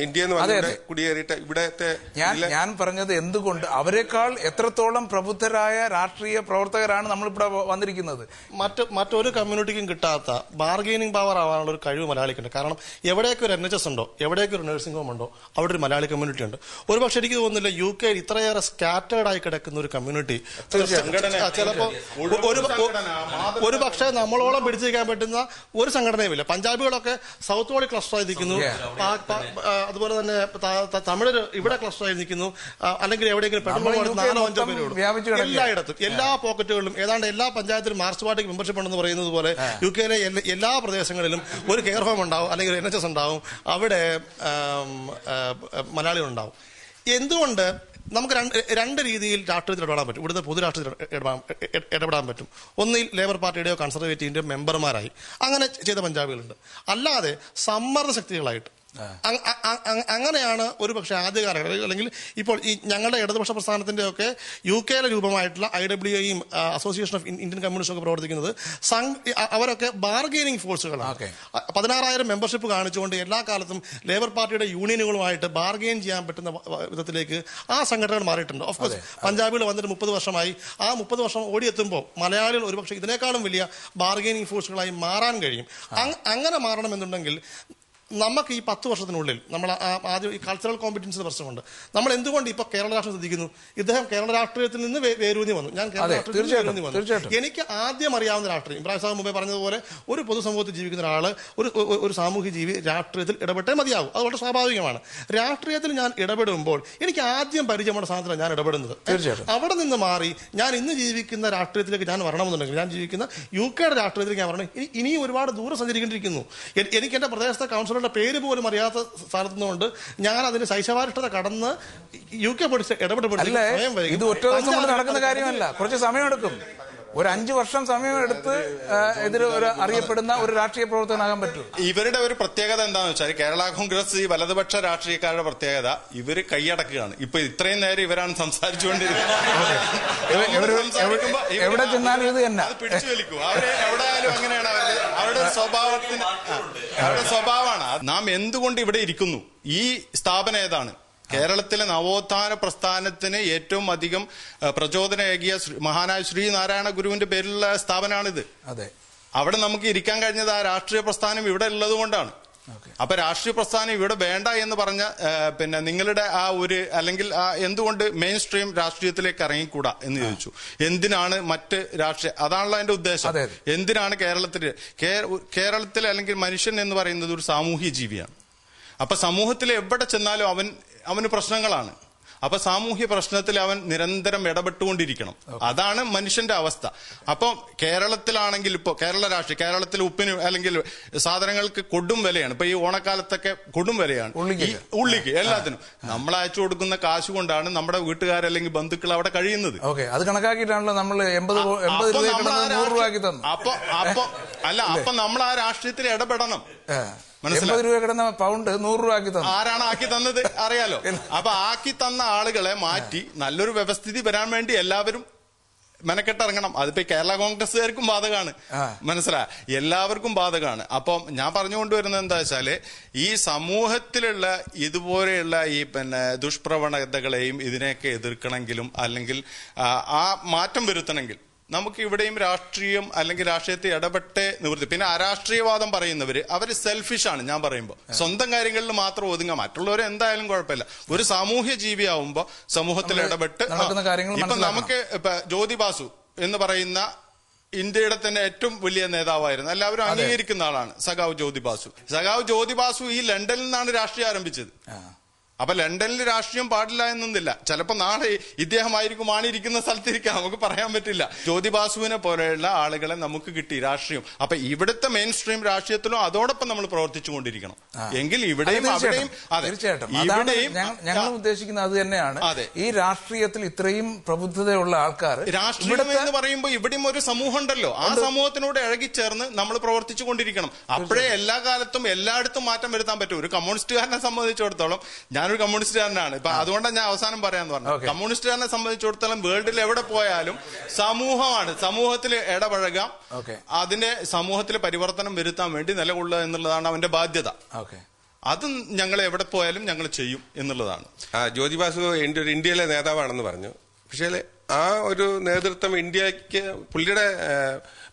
ഇന്ത്യയിൽ നിന്ന് വന്നിട്ട് കുടിയേറിയിട്ട് ഇവിടത്തെ ഞാൻ പറഞ്ഞത് എന്തുകൊണ്ട് അവരെക്കാൾ എത്രത്തോളം പ്രബുദ്ധരായ രാഷ്ട്രീയ പ്രവർത്തകരാണ് നമ്മളിവിടെ വന്നിരിക്കുന്നത്. മറ്റൊരു കമ്മ്യൂണിറ്റിക്കും കിട്ടാത്ത ബാർഗെയിനിങ് പവർ ആവാനുള്ള ഒരു കഴിവ് മലയാളിക്കുണ്ട്. കാരണം എവിടെയൊക്കെ ഒരു NHS ഉണ്ടോ, എവിടെയൊക്കെ ഒരു നഴ്സിംഗ് ഹോം ഉണ്ടോ, അവിടെ ഒരു മലയാളി കമ്മ്യൂണിറ്റി ഉണ്ട്. ഒരുപക്ഷെ എനിക്ക് തോന്നുന്നില്ല UK ഇത്രയേറെ സ്കാറ്റേർഡ് ആയി കിടക്കുന്ന ഒരു കമ്മ്യൂണിറ്റി ചിലപ്പോ ഒരു പക്ഷേ നമ്മളോളം പിടിച്ചിരിക്കാൻ പറ്റുന്ന ഒരു സംഘടനയുമില്ല. പഞ്ചാബികളൊക്കെ സൗത്ത് വഴി ക്ലസ്റ്റർ ആയി നിൽക്കുന്നു, അതുപോലെ തന്നെ തമിഴര് ഇവിടെ ക്ലസ്റ്റർ ആയി നിൽക്കുന്നു, അല്ലെങ്കിൽ എവിടെയെങ്കിലും പെട്രോൾ 4-5 പേരുള്ളൂ. എല്ലായിടത്തും എല്ലാ പോക്കറ്റുകളിലും ഏതാണ്ട് എല്ലാ പഞ്ചായത്തിലും മാർക്സ് പാർട്ടിക്ക് മെമ്പർഷിപ്പ് ഉണ്ടെന്ന് പറയുന്നത് പോലെ UK എല്ലാ പ്രദേശങ്ങളിലും ഒരു കെയർ ഹോം ഉണ്ടാവും, അല്ലെങ്കിൽ ഒരു NHS ഉണ്ടാവും, അവിടെ മലയാളികളുണ്ടാവും. എന്തുകൊണ്ട് നമുക്ക് രണ്ട് രീതിയിൽ രാഷ്ട്രീയത്തിൽ ഇടപെടാൻ പറ്റും, ഇവിടുത്തെ പൊതു രാഷ്ട്രീയത്തിൽ ഇടപെടാൻ പറ്റും. ഒന്നിൽ ലേബർ പാർട്ടിയുടെയോ കൺസർവേറ്റീവിന്റെയോ മെമ്പർമാരായി അങ്ങനെ ചെയ്ത പഞ്ചാബികളുണ്ട്. അല്ലാതെ സമ്മർദ്ദ ശക്തികളായിട്ട് അങ്ങനെയാണ് ഒരു പക്ഷേ ആദ്യകാലങ്ങളിൽ, അല്ലെങ്കിൽ ഇപ്പോൾ ഈ ഞങ്ങളുടെ ഇടതുപക്ഷ പ്രസ്ഥാനത്തിന്റെ ഒക്കെ UK രൂപമായിട്ടുള്ള IWAയും അസോസിയേഷൻ ഓഫ് ഇന്ത്യൻ കമ്മ്യൂണിസ്റ്റ് ഒക്കെ പ്രവർത്തിക്കുന്നത്. അവരൊക്കെ ബാർഗെയിനിങ് ഫോഴ്സുകളാണ്. 16,000 മെമ്പർഷിപ്പ് കാണിച്ചുകൊണ്ട് എല്ലാ കാലത്തും ലേബർ പാർട്ടിയുടെ യൂണിയനുകളുമായിട്ട് ബാർഗെയിൻ ചെയ്യാൻ പറ്റുന്ന വിധത്തിലേക്ക് ആ സംഘടനകൾ മാറിയിട്ടുണ്ട്. ഓഫ്കോഴ്സ് പഞ്ചാബിൽ വന്നിട്ട് 30 വർഷമായി. ആ 30 വർഷം ഓടിയെത്തുമ്പോൾ മലയാളികൾ ഒരുപക്ഷെ ഇതിനേക്കാളും വലിയ ബാർഗെയിനിങ് ഫോഴ്സുകളായി മാറാൻ കഴിയും. അങ്ങനെ മാറണമെന്നുണ്ടെങ്കിൽ നമുക്ക് ഈ 10 വർഷത്തിനുള്ളിൽ നമ്മൾ ആദ്യം ഈ കൾച്ചറൽ കോമ്പറ്റൻസിന്റെ പ്രശ്നമുണ്ട്. നമ്മൾ എന്തുകൊണ്ട് ഇപ്പൊ കേരള രാഷ്ട്രീയം ശ്രദ്ധിക്കുന്നു? ഇദ്ദേഹം കേരള രാഷ്ട്രീയത്തിൽ നിന്ന് വേരൂന്നി വന്നു, ഞാൻ കേരള രാഷ്ട്രീയത്തിൽ വേരൂന്നി വന്നു. എനിക്ക് ആദ്യം അറിയാവുന്ന രാഷ്ട്രീയം, ഇബ്രാഹിം സാഹിബ് മുമ്പേ പറഞ്ഞതുപോലെ ഒരു പൊതുസമൂഹത്തിൽ ജീവിക്കുന്ന ഒരാള്, ഒരു സാമൂഹ്യ ജീവി രാഷ്ട്രീയത്തിൽ ഇടപെട്ടേ മതിയാവും. അത് വളരെ സ്വാഭാവികമാണ്. രാഷ്ട്രീയത്തിൽ ഞാൻ ഇടപെടുമ്പോൾ എനിക്ക് ആദ്യം പരിചയമുള്ള സാധനത്തിലാണ് ഞാൻ ഇടപെടുന്നത്. അവിടെ നിന്ന് മാറി ഞാൻ ഇന്ന് ജീവിക്കുന്ന രാഷ്ട്രീയത്തിലേക്ക് ഞാൻ വരണമെന്നുണ്ടെങ്കിൽ, ഞാൻ ജീവിക്കുന്ന UK രാഷ്ട്രീയത്തിലേക്ക് ഞാൻ വരണം, ഇനിയും ഒരുപാട് ദൂരം സഞ്ചരിക്കേണ്ടിയിരിക്കുന്നു. എനിക്ക് എന്റെ പ്രദേശത്തെ കൗൺസിലർ പേര് പോലും അറിയാത്ത സ്ഥലത്തുനിന്നുകൊണ്ട് ഞാൻ അതിന് ശൈശവാരിഷ്ടത കടന്ന് UK പൊളിച്ച് ഇടപെടപ്പെടുത്തി. ഇത് ഒറ്റ ദിവസം കൊണ്ട് നടക്കുന്ന കാര്യമല്ല, കുറച്ച് സമയമെടുക്കും. ഒരു 5 വർഷം സമയമെടുത്ത് അറിയപ്പെടുന്ന ഒരു രാഷ്ട്രീയ പ്രവർത്തകനാകാൻ പറ്റും. ഇവരുടെ ഒരു പ്രത്യേകത എന്താണെന്ന് വെച്ചാൽ, കേരള കോൺഗ്രസ് ഈ വലതുപക്ഷ രാഷ്ട്രീയക്കാരുടെ പ്രത്യേകത, ഇവര് കൈയടക്കുകയാണ്. ഇപ്പൊ ഇത്രയും നേരം ഇവരാണ് സംസാരിച്ചുകൊണ്ടിരിക്കുന്നത്. എവിടെ ചെന്നാലും ഇത് തന്നെ പിടിച്ചു വലിക്കും. അവരെ എവിടെയായാലും അങ്ങനെയാണ് അവരുടെ സ്വഭാവമാണ്. നാം എന്തുകൊണ്ട് ഇവിടെ ഇരിക്കുന്നു? ഈ സ്ഥാപനം ഏതാണ്? കേരളത്തിലെ നവോത്ഥാന പ്രസ്ഥാനത്തിന് ഏറ്റവും അധികം പ്രചോദനമേകിയ മഹാനായ ശ്രീനാരായണ ഗുരുവിന്റെ പേരിലുള്ള സ്ഥാപനമാണിത്. അവിടെ നമുക്ക് ഇരിക്കാൻ കഴിഞ്ഞത് ആ രാഷ്ട്രീയ പ്രസ്ഥാനം ഇവിടെ ഉള്ളത് കൊണ്ടാണ്. അപ്പൊ രാഷ്ട്രീയ പ്രസ്ഥാനം ഇവിടെ വേണ്ട എന്ന് പറഞ്ഞ നിങ്ങളുടെ ആ ഒരു, അല്ലെങ്കിൽ എന്തുകൊണ്ട് മെയിൻ സ്ട്രീം രാഷ്ട്രീയത്തിലേക്ക് ഇറങ്ങിക്കൂടാ എന്ന് ചോദിച്ചു. എന്തിനാണ് മറ്റ് രാഷ്ട്രീയ, അതാണല്ലോ അതിന്റെ ഉദ്ദേശം. എന്തിനാണ് കേരളത്തിൽ അല്ലെങ്കിൽ മനുഷ്യൻ എന്ന് പറയുന്നത് ഒരു സാമൂഹ്യ ജീവിയാണ്. അപ്പൊ സമൂഹത്തിൽ എവിടെ ചെന്നാലും അവന് പ്രശ്നങ്ങളാണ്. അപ്പൊ സാമൂഹ്യ പ്രശ്നത്തിൽ അവൻ നിരന്തരം ഇടപെട്ടുകൊണ്ടിരിക്കണം. അതാണ് മനുഷ്യന്റെ അവസ്ഥ. അപ്പം കേരളത്തിലാണെങ്കിൽ ഇപ്പൊ കേരളത്തിൽ ഉപ്പിന് അല്ലെങ്കിൽ സാധനങ്ങൾക്ക് കൊടും വിലയാണ്. ഇപ്പൊ ഈ ഓണക്കാലത്തൊക്കെ കൊടും വിലയാണ് ഉള്ളിക്ക് എല്ലാത്തിനും. നമ്മൾ അയച്ചു കൊടുക്കുന്ന കാശ് കൊണ്ടാണ് നമ്മുടെ വീട്ടുകാരല്ലെങ്കിൽ ബന്ധുക്കൾ അവിടെ കഴിയുന്നത്. അത് കണക്കാക്കിയിട്ടാണല്ലോ നമ്മൾ 80 അപ്പൊ നമ്മൾ ആ രാഷ്ട്രീയത്തിൽ ഇടപെടണം. 80 രൂപ കിടന്ന പൗണ്ട് 100 രൂപ ആരാണ് ആക്കി തന്നത് അറിയാലോ. അപ്പൊ ആക്കി തന്ന ആളുകളെ മാറ്റി നല്ലൊരു വ്യവസ്ഥിതി വരാൻ വേണ്ടി എല്ലാവരും മെനക്കെട്ടിറങ്ങണം. അതിപ്പോ കേരള കോൺഗ്രസ്സുകാർക്കും ബാധകമാണ്, മനസ്സിലായ എല്ലാവർക്കും ബാധകമാണ്. അപ്പം ഞാൻ പറഞ്ഞുകൊണ്ടുവരുന്നത് എന്താ വെച്ചാല്, ഈ സമൂഹത്തിലുള്ള ഇതുപോലെയുള്ള ഈ ദുഷ്പ്രവണതകളെയും ഇതിനെയൊക്കെ എതിർക്കണമെങ്കിലും അല്ലെങ്കിൽ ആ മാറ്റം വരുത്തണമെങ്കിൽ നമുക്ക് ഇവിടെയും രാഷ്ട്രീയം അല്ലെങ്കിൽ രാഷ്ട്രീയത്തെ ഇടപെട്ടേ നിവൃത്തി. പിന്നെ അരാഷ്ട്രീയവാദം പറയുന്നവര് അവര് സെൽഫിഷാണ്. ഞാൻ പറയുമ്പോൾ സ്വന്തം കാര്യങ്ങളിൽ മാത്രം ഒതുങ്ങുക, മറ്റുള്ളവരെ എന്തായാലും കുഴപ്പമില്ല. ഒരു സാമൂഹ്യ ജീവിയാവുമ്പോ സമൂഹത്തിൽ ഇടപെട്ട് ഇപ്പൊ നമുക്ക് ഇപ്പൊ ജ്യോതി ബാസു എന്ന് പറയുന്ന ഇന്ത്യയുടെ തന്നെ ഏറ്റവും വലിയ നേതാവായിരുന്നു, എല്ലാവരും അംഗീകരിക്കുന്ന ആളാണ് സഖാവ് ജ്യോതി ബാസു. സഖാവ് ജ്യോതി ബാസു ഈ ലണ്ടനിൽ നിന്നാണ് രാഷ്ട്രീയം ആരംഭിച്ചത്. അപ്പൊ ലണ്ടനിൽ രാഷ്ട്രീയം പാടില്ല എന്നൊന്നില്ല. ചിലപ്പോ നാളെ ഇദ്ദേഹമായിരിക്കും ആണിരിക്കുന്ന സ്ഥലത്തിരിക്കാം, നമുക്ക് പറയാൻ പറ്റില്ല. ജ്യോതി ബാസുവിനെ പോലെയുള്ള ആളുകളെ നമുക്ക് കിട്ടി രാഷ്ട്രീയം. അപ്പൊ ഇവിടുത്തെ മെയിൻ സ്ട്രീം രാഷ്ട്രീയത്തിലും അതോടൊപ്പം നമ്മൾ പ്രവർത്തിച്ചുകൊണ്ടിരിക്കണം. എങ്കിൽ ഇവിടെയും അവിടെയും തീർച്ചയായിട്ടും ഞങ്ങൾ ഉദ്ദേശിക്കുന്നത് അത് തന്നെയാണ്. ഈ രാഷ്ട്രീയത്തിൽ ഇത്രയും പ്രബുദ്ധതയുള്ള ആൾക്കാർ, രാഷ്ട്രീയം എന്ന് പറയുമ്പോൾ ഇവിടെയും ഒരു സമൂഹം ഉണ്ടല്ലോ, ആ സമൂഹത്തിനോട് ഇഴകിച്ചേർന്ന് നമ്മൾ പ്രവർത്തിച്ചു കൊണ്ടിരിക്കണം. അപ്പോഴേ എല്ലാ കാലത്തും എല്ലായിടത്തും മാറ്റം വരുത്താൻ പറ്റും. ഒരു കമ്മ്യൂണിസ്റ്റുകാരനെ സംബന്ധിച്ചിടത്തോളം ഞാൻ ഞാനൊരു കമ്മ്യൂണിസ്റ്റുകാരനാണ്. ഇപ്പൊ അതുകൊണ്ടാണ് ഞാൻ അവസാനം പറയാന്ന് പറഞ്ഞത്. കമ്മ്യൂണിസ്റ്റുകാരനെ സംബന്ധിച്ചിടത്തോളം വേൾഡിൽ എവിടെ പോയാലും സമൂഹമാണ്, സമൂഹത്തിൽ ഇടപഴകാം, അതിനെ സമൂഹത്തിൽ പരിവർത്തനം വരുത്താൻ വേണ്ടി നിലകൊള്ളുക എന്നുള്ളതാണ് അവന്റെ ബാധ്യത. അത് ഞങ്ങൾ എവിടെ പോയാലും ഞങ്ങൾ ചെയ്യും എന്നുള്ളതാണ്. ജ്യോതി ബാസു ഒരു ഇന്ത്യയിലെ നേതാവാണെന്ന് പറഞ്ഞു. പക്ഷേ ആ ഒരു നേതൃത്വം ഇന്ത്യക്ക്, പുള്ളിയുടെ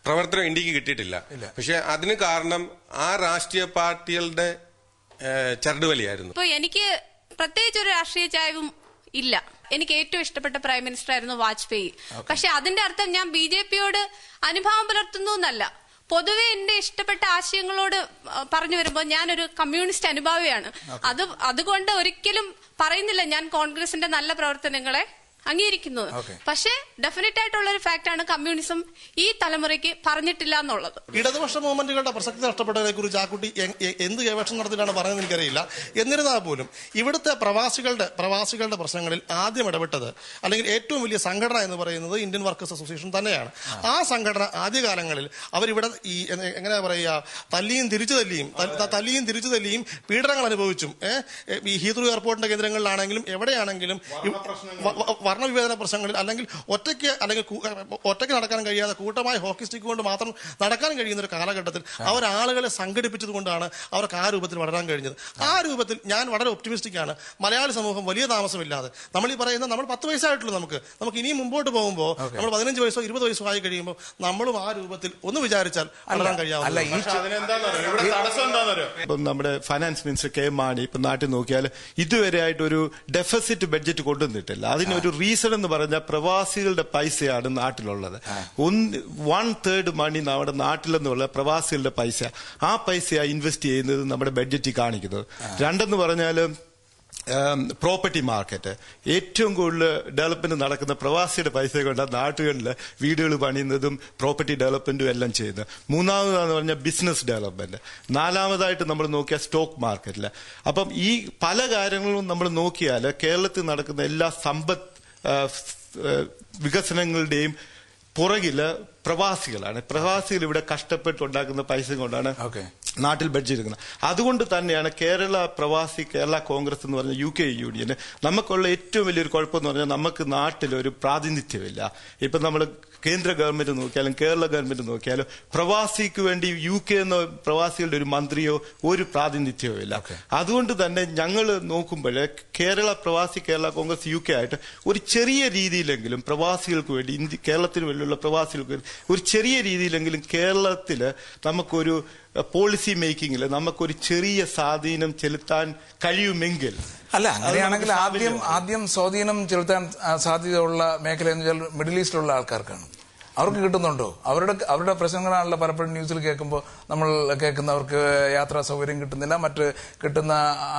പ്രവർത്തനം ഇന്ത്യക്ക് കിട്ടിയിട്ടില്ല. പക്ഷെ അതിന് കാരണം ആ രാഷ്ട്രീയ പാർട്ടികളുടെ ചരടുവലിയായിരുന്നു. ഇപ്പൊ എനിക്ക് പ്രത്യേകിച്ച് ഒരു രാഷ്ട്രീയ ചായവും ഇല്ല. എനിക്ക് ഏറ്റവും ഇഷ്ടപ്പെട്ട പ്രൈം മിനിസ്റ്റർ ആയിരുന്നു വാജ്പേയി. പക്ഷെ അതിന്റെ അർത്ഥം ഞാൻ BJP-യോട് അനുഭാവം പുലർത്തുന്നു എന്നല്ല. പൊതുവെ എന്റെ ഇഷ്ടപ്പെട്ട ആശയങ്ങളോട് പറഞ്ഞു വരുമ്പോൾ ഞാനൊരു കമ്മ്യൂണിസ്റ്റ് അനുഭാവിയാണ്. അതുകൊണ്ട് ഒരിക്കലും പറയുന്നില്ല ഞാൻ കോൺഗ്രസിന്റെ നല്ല പ്രവർത്തനങ്ങളെ അംഗീകരിക്കുന്നത്. പക്ഷേ ഡെഫിനറ്റ് ആയിട്ടുള്ള ഒരു ഫാക്ട് ആണ് കമ്മ്യൂണിസം ഈ തലമുറയ്ക്ക് പറഞ്ഞിട്ടില്ല എന്നുള്ളത്. ഇടതുപക്ഷ മൂവ്മെന്റുകളുടെ പ്രസക്തി നഷ്ടപ്പെട്ടതിനെ കുറിച്ച് ആ കുട്ടി എന്ത് ഗവേഷണം നടത്തിയിട്ടാണ് പറയുന്നത് എനിക്കറിയില്ല. എന്നിരുന്നാൽ പോലും ഇവിടുത്തെ പ്രവാസികളുടെ പ്രശ്നങ്ങളിൽ ആദ്യം ഇടപെട്ടത് അല്ലെങ്കിൽ ഏറ്റവും വലിയ സംഘടന എന്ന് പറയുന്നത് ഇന്ത്യൻ വർക്കേഴ്സ് അസോസിയേഷൻ തന്നെയാണ്. ആ സംഘടന ആദ്യകാലങ്ങളിൽ അവരിവിടെ ഈ എങ്ങനെയാ പറയുക, തല്ലിയും തിരിച്ചു തല്ലിയും പീഡനങ്ങൾ അനുഭവിച്ചും ഈ ഹീത്രൂ എയർപോർട്ടിന്റെ കേന്ദ്രങ്ങളിലാണെങ്കിലും എവിടെയാണെങ്കിലും വർണ്ണവിവേചന പ്രശ്നങ്ങളിൽ അല്ലെങ്കിൽ ഒറ്റയ്ക്ക് നടക്കാൻ കഴിയാതെ കൂട്ടമായി ഹോക്കി സ്റ്റിക്ക് കൊണ്ട് മാത്രം നടക്കാൻ കഴിയുന്ന ഒരു കാലഘട്ടത്തിൽ അവരാളുകളെ സംഘടിപ്പിച്ചത് കൊണ്ടാണ് അവർക്ക് ആ രൂപത്തിൽ വളരാൻ കഴിഞ്ഞത്. ആ രൂപത്തിൽ ഞാൻ വളരെ ഒപ്റ്റിമിസ്റ്റിക് ആണ്. മലയാളി സമൂഹം വലിയ താമസമില്ലാതെ നമ്മൾ ഈ പറയുന്ന നമ്മൾ 10 വയസ്സായിട്ടുള്ളൂ, നമുക്ക് ഇനിയും മുമ്പോട്ട് പോകുമ്പോൾ നമ്മൾ 15 വയസ്സോ 20 വയസ്സോ ആയി കഴിയുമ്പോൾ നമ്മളും ആ രൂപത്തിൽ ഒന്ന് വിചാരിച്ചാൽ വളരാൻ കഴിയാവുന്ന. ഇപ്പം നമ്മുടെ ഫൈനാൻസ് മിനിസ്റ്റർ കെ മാണി ഇപ്പം നാട്ടിൽ നോക്കിയാൽ ഇതുവരെ ആയിട്ടൊരു ഡെഫിസിറ്റ് ബഡ്ജറ്റ് കൊണ്ടുവന്നിട്ടില്ല. അതിനൊരു റീസൺ എന്ന് പറഞ്ഞാൽ പ്രവാസികളുടെ പൈസയാണ് നാട്ടിലുള്ളത്. 1/3 മണി നമ്മുടെ നാട്ടിലെന്നുള്ള പ്രവാസികളുടെ പൈസ, ആ പൈസയാണ് ഇൻവെസ്റ്റ് ചെയ്യുന്നത് നമ്മുടെ ബഡ്ജറ്റിൽ കാണിക്കുന്നത്. രണ്ടെന്ന് പറഞ്ഞാൽ പ്രോപ്പർട്ടി മാർക്കറ്റ്, ഏറ്റവും കൂടുതൽ ഡെവലപ്മെന്റ് നടക്കുന്ന പ്രവാസിയുടെ പൈസ കൊണ്ടാണ് നാട്ടുകളിൽ വീടുകൾ പണിയുന്നതും പ്രോപ്പർട്ടി ഡെവലപ്മെന്റും എല്ലാം ചെയ്യുന്നത്. മൂന്നാമതാന്ന് പറഞ്ഞാൽ ബിസിനസ് ഡെവലപ്മെന്റ്. നാലാമതായിട്ട് നമ്മൾ നോക്കിയാൽ സ്റ്റോക്ക് മാർക്കറ്റിൽ. അപ്പം ഈ പല കാര്യങ്ങളും നമ്മൾ നോക്കിയാൽ കേരളത്തിൽ നടക്കുന്ന എല്ലാ സമ്പദ് വികസനങ്ങളുടെയും പുറകില് പ്രവാസികളാണ്. പ്രവാസികൾ ഇവിടെ കഷ്ടപ്പെട്ടുണ്ടാക്കുന്ന പൈസ കൊണ്ടാണ് നാട്ടിൽ ബഡ്ജറ്റ് എടുക്കുന്നത്. അതുകൊണ്ട് തന്നെയാണ് കേരള കോൺഗ്രസ് എന്ന് പറഞ്ഞ UK യൂണിയന് നമുക്കുള്ള ഏറ്റവും വലിയൊരു കുഴപ്പമെന്ന് പറഞ്ഞാൽ നമുക്ക് നാട്ടിലൊരു പ്രാതിനിധ്യമില്ല. ഇപ്പം നമ്മൾ കേന്ദ്ര ഗവൺമെന്റ് നോക്കിയാലും കേരള ഗവൺമെന്റ് നോക്കിയാലും പ്രവാസിക്ക് വേണ്ടി UK എന്ന പ്രവാസികളുടെ ഒരു മന്ത്രിയോ ഒരു പ്രാതിനിധ്യമോ ഇല്ല. അതുകൊണ്ട് തന്നെ ഞങ്ങൾ നോക്കുമ്പോൾ കേരള കോൺഗ്രസ് UK ആയിട്ട് ഒരു ചെറിയ രീതിയിലെങ്കിലും പ്രവാസികൾക്ക് വേണ്ടി, കേരളത്തിന് വേണ്ടിയുള്ള പ്രവാസികൾക്ക് വേണ്ടി ഒരു ചെറിയ രീതിയിലെങ്കിലും കേരളത്തില് നമുക്കൊരു പോളിസി മേക്കിങ്ങിൽ നമുക്കൊരു ചെറിയ സ്വാധീനം ചെലുത്താൻ കഴിയുമെങ്കിൽ, അല്ല അങ്ങനെയാണെങ്കിൽ ആദ്യം സ്വാധീനം ചെലുത്താൻ സാധ്യതയുള്ള മേഖല എന്ന് വെച്ചാൽ മിഡിൽ ഈസ്റ്റിലുള്ള ആൾക്കാർക്കാണ്. അവർക്ക് കിട്ടുന്നുണ്ടോ? അവരുടെ പ്രശ്നങ്ങളാണല്ലോ പലപ്പോഴും ന്യൂസിൽ കേൾക്കുമ്പോൾ നമ്മൾ കേൾക്കുന്നവർക്ക് യാത്രാ സൗകര്യം കിട്ടുന്നില്ല, മറ്റ് കിട്ടുന്ന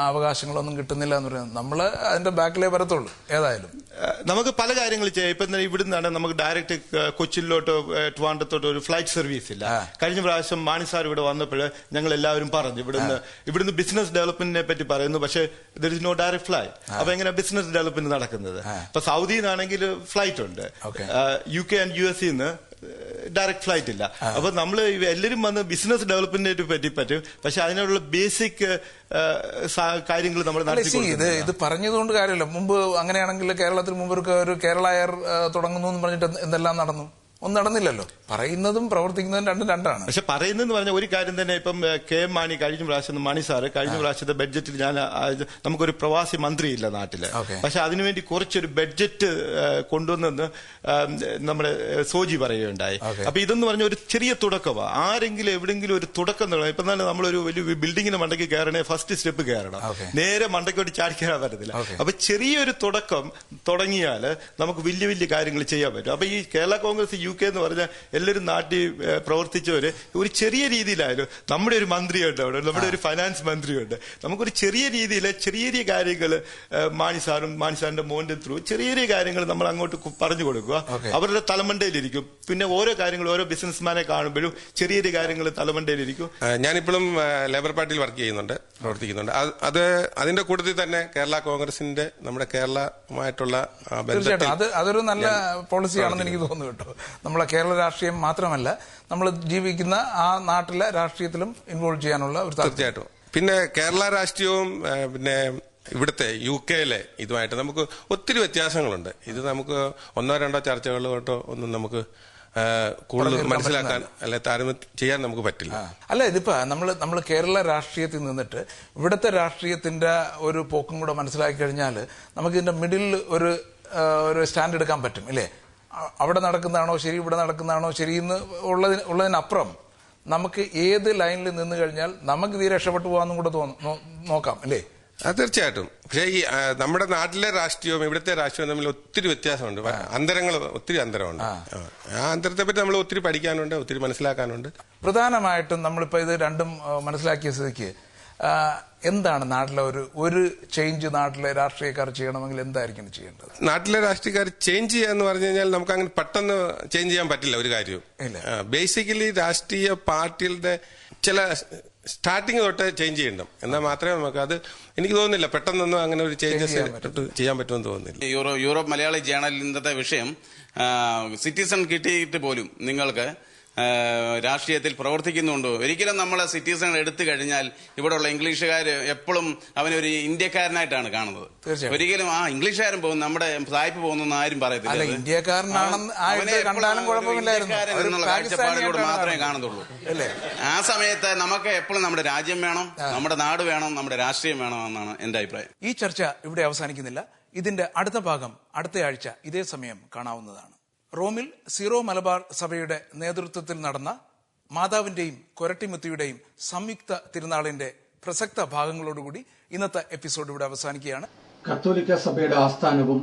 അവകാശങ്ങളൊന്നും കിട്ടുന്നില്ല എന്ന് പറയുന്നത്. നമ്മൾ അതിന്റെ ബാക്കിലേ വരത്തുള്ളൂ. ഏതായാലും നമുക്ക് പല കാര്യങ്ങൾ ചെയ്യാം. ഇപ്പം ഇവിടുന്നാണ് നമുക്ക് ഡയറക്റ്റ് കൊച്ചിയിലോട്ടോ ട്രിവാൻഡ്രത്തോട്ടോ ഒരു ഫ്ലൈറ്റ് സർവീസ് ഇല്ല. കഴിഞ്ഞ പ്രാവശ്യം മാണി സാർ ഇവിടെ വന്നപ്പോൾ ഞങ്ങൾ എല്ലാവരും പറഞ്ഞു ഇവിടുന്ന് ബിസിനസ് ഡെവലപ്മെന്റിനെ പറ്റി പറയുന്നു, പക്ഷേ there is no direct flight. അപ്പൊ എങ്ങനെ ബിസിനസ് ഡെവലപ്മെന്റ് നടക്കുന്നത്? ഇപ്പൊ സൗദിയിൽ നിന്നാണെങ്കിൽ ഫ്ലൈറ്റ് ഉണ്ട്, UK and US direct flight ഇല്ല. അപ്പൊ നമ്മൾ എല്ലാവരും വന്ന് ബിസിനസ് ഡെവലപ്മെന്റിനെ പറ്റും, പക്ഷെ അതിനുള്ള ബേസിക് കാര്യങ്ങൾ നമ്മൾ ഇത് പറഞ്ഞതുകൊണ്ട് കാര്യമില്ല. മുമ്പ് അങ്ങനെയാണെങ്കിൽ കേരളത്തിൽ മുമ്പ് ഒരു കേരള എയർ തുടങ്ങുന്നു എന്ന് പറഞ്ഞിട്ട് എന്തെല്ലാം നടന്നു? ഒന്നും നടന്നില്ലല്ലോ. പറയുന്നതും പ്രവർത്തിക്കുന്നതും രണ്ടാണ്. പക്ഷെ പറയുന്നതെന്ന് പറഞ്ഞ ഒരു കാര്യം തന്നെ, ഇപ്പം KM മാണി കഴിഞ്ഞ പ്രാവശ്യം മാണി സാറ് കഴിഞ്ഞ പ്രാവശ്യത്തെ ബഡ്ജറ്റിൽ നമുക്കൊരു പ്രവാസി മന്ത്രിയില്ല നാട്ടില്, പക്ഷെ അതിനുവേണ്ടി കുറച്ചൊരു ബഡ്ജറ്റ് കൊണ്ടുവന്നെന്ന് നമ്മുടെ സോജി പറയുകയുണ്ടായി. അപ്പൊ ഇതെന്ന് പറഞ്ഞ ഒരു ചെറിയ തുടക്കമാണ്. ആരെങ്കിലും എവിടെയെങ്കിലും ഒരു തുടക്കം തുടങ്ങും. ഇപ്പം തന്നെ നമ്മളൊരു വലിയ ബിൽഡിങ്ങിന് മണ്ടയ്ക്ക് കയറണേ ഫസ്റ്റ് സ്റ്റെപ്പ് കയറണം, നേരെ മണ്ടയ്ക്കോട്ട് ചാടി കയറാൻ പറ്റത്തില്ല. അപ്പൊ ചെറിയൊരു തുടക്കം തുടങ്ങിയാൽ നമുക്ക് വലിയ വലിയ കാര്യങ്ങൾ ചെയ്യാൻ പറ്റും. അപ്പൊ ഈ കേരള കോൺഗ്രസ് UK എന്ന് പറഞ്ഞാൽ എല്ലാവരും നാട്ടിൽ പ്രവർത്തിച്ചവര് ഒരു ചെറിയ രീതിയിലായാലും, നമ്മുടെ ഒരു മന്ത്രിയുണ്ട് അവിടെ, നമ്മുടെ ഒരു ഫൈനാൻസ് മന്ത്രിയുണ്ട്, നമുക്കൊരു ചെറിയ രീതിയിൽ ചെറിയ കാര്യങ്ങൾ മാണി സാറിന്റെ മോന്റെ ത്രൂ ചെറിയ കാര്യങ്ങൾ നമ്മൾ അങ്ങോട്ട് പറഞ്ഞു കൊടുക്കുക. അവരുടെ തലമണ്ടയിലിരിക്കും. പിന്നെ ഓരോ കാര്യങ്ങൾ ഓരോ ബിസിനസ്മാനെ കാണുമ്പോഴും ചെറിയ കാര്യങ്ങൾ തലമണ്ടയിലിരിക്കും. ഞാനിപ്പോഴും ലേബർ പാർട്ടിയിൽ പ്രവർത്തിക്കുന്നുണ്ട്. അതിന്റെ കൂട്ടത്തിൽ തന്നെ കേരള കോൺഗ്രസിന്റെ നമ്മുടെ കേരളമായിട്ടുള്ള അതൊരു നല്ല പോളിസിയാണെന്ന് എനിക്ക് തോന്നുന്നു കേട്ടോ. നമ്മളെ കേരള രാഷ്ട്രീയം മാത്രമല്ല, നമ്മൾ ജീവിക്കുന്ന ആ നാട്ടിലെ രാഷ്ട്രീയത്തിലും ഇൻവോൾവ് ചെയ്യാനുള്ള ഒരു തീർച്ചയായിട്ടും. പിന്നെ കേരള രാഷ്ട്രീയവും പിന്നെ ഇവിടുത്തെ UK-ലെ ഇതുമായിട്ട് നമുക്ക് ഒത്തിരി വ്യത്യാസങ്ങളുണ്ട്. ഇത് നമുക്ക് 1-2 ചർച്ചകളിലോട്ടോ ഒന്നും നമുക്ക് കൂടുതൽ മനസ്സിലാക്കാൻ അല്ലെ താരതമ്യം ചെയ്യാൻ നമുക്ക് പറ്റില്ല. അല്ല, ഇതിപ്പോ നമ്മൾ കേരള രാഷ്ട്രീയത്തിൽ നിന്നിട്ട് ഇവിടുത്തെ രാഷ്ട്രീയത്തിന്റെ ഒരു പോക്കും കൂടെ മനസ്സിലാക്കി കഴിഞ്ഞാൽ നമുക്ക് ഇതിന്റെ മിഡിൽ ഒരു സ്റ്റാൻഡ് എടുക്കാൻ പറ്റും അല്ലേ? അവിടെ നടക്കുന്നതാണോ ശരി, ഇവിടെ നടക്കുന്നതാണോ ശരി എന്ന് ഉള്ളതിനപ്പുറം നമുക്ക് ഏത് ലൈനിൽ നിന്ന് കഴിഞ്ഞാൽ നമുക്ക് ഇത് രക്ഷപ്പെട്ടു പോകാന്നും കൂടെ നോക്കാം അല്ലേ? തീർച്ചയായിട്ടും. പക്ഷേ ഈ നമ്മുടെ നാട്ടിലെ രാഷ്ട്രീയവും ഇവിടുത്തെ രാഷ്ട്രീയവും തമ്മിൽ ഒത്തിരി വ്യത്യാസമുണ്ട്, ഒത്തിരി അന്തരമുണ്ട്. ആ അന്തരത്തെ പറ്റി നമ്മൾ ഒത്തിരി പഠിക്കാനുണ്ട്, ഒത്തിരി മനസ്സിലാക്കാനുണ്ട്. പ്രധാനമായിട്ടും നമ്മളിപ്പോ ഇത് രണ്ടും മനസ്സിലാക്കിയ സ്ഥിതിക്ക് എന്താണ് നാട്ടിലെ ഒരു ചേഞ്ച് നാട്ടിലെ രാഷ്ട്രീയക്കാർ ചെയ്യണമെങ്കിൽ എന്തായിരിക്കും ചെയ്യേണ്ടത്? നാട്ടിലെ രാഷ്ട്രീയക്കാർ ചേഞ്ച് ചെയ്യാന്ന് പറഞ്ഞു കഴിഞ്ഞാൽ നമുക്ക് അങ്ങനെ പെട്ടെന്ന് ചേഞ്ച് ചെയ്യാൻ പറ്റില്ല ഒരു കാര്യവും. ബേസിക്കലി രാഷ്ട്രീയ പാർട്ടികളുടെ ചില സ്റ്റാർട്ടിങ് തൊട്ട് ചേഞ്ച് ചെയ്യണം, എന്നാൽ മാത്രമേ നമുക്ക് അത് എനിക്ക് തോന്നുന്നില്ല പെട്ടെന്നൊന്നും അങ്ങനെ ഒരു ചേഞ്ചസ് ചെയ്യാൻ പറ്റുമെന്ന് തോന്നുന്നില്ല. യൂറോപ്പ് മലയാളി ജേണലിൽ ഇന്നത്തെ വിഷയം സിറ്റിസൺ കിട്ടിയിട്ട് പോലും നിങ്ങൾക്ക് രാഷ്ട്രീയത്തിൽ പ്രവർത്തിക്കുന്നുണ്ടോ? ഒരിക്കലും നമ്മളെ സിറ്റിസൺ എടുത്തു കഴിഞ്ഞാൽ ഇവിടെയുള്ള ഇംഗ്ലീഷുകാർ എപ്പോഴും അവനൊരു ഇന്ത്യക്കാരനായിട്ടാണ് കാണുന്നത്. ഒരിക്കലും ഇംഗ്ലീഷുകാരൻ പോകും, നമ്മുടെ സായിപ്പ് പോകുന്ന ആരും പറയത്തില്ല. എന്നുള്ള കാഴ്ചപ്പാടിലൂടെ മാത്രമേ കാണുന്നുള്ളൂ. ആ സമയത്ത് നമുക്ക് എപ്പോഴും നമ്മുടെ രാജ്യം വേണം, നമ്മുടെ നാട് വേണം, നമ്മുടെ രാഷ്ട്രീയം വേണം എന്നാണ് എന്റെ അഭിപ്രായം. ഈ ചർച്ച ഇവിടെ അവസാനിക്കുന്നില്ല. ഇതിന്റെ അടുത്ത ഭാഗം അടുത്തയാഴ്ച ഇതേ സമയം കാണാവുന്നതാണ്. റോമിൽ സീറോ മലബാർ സഭയുടെ നേതൃത്വത്തിൽ നടന്ന മാതാവിന്റെയും കൊരട്ടിമുത്തിയുടെയും സംയുക്ത തിരുനാളിന്റെ പ്രസക്ത ഭാഗങ്ങളോടുകൂടി ഇന്നത്തെ എപ്പിസോഡ് ഇവിടെ അവസാനിക്കുകയാണ്. കത്തോലിക്ക സഭയുടെ ആസ്ഥാനവും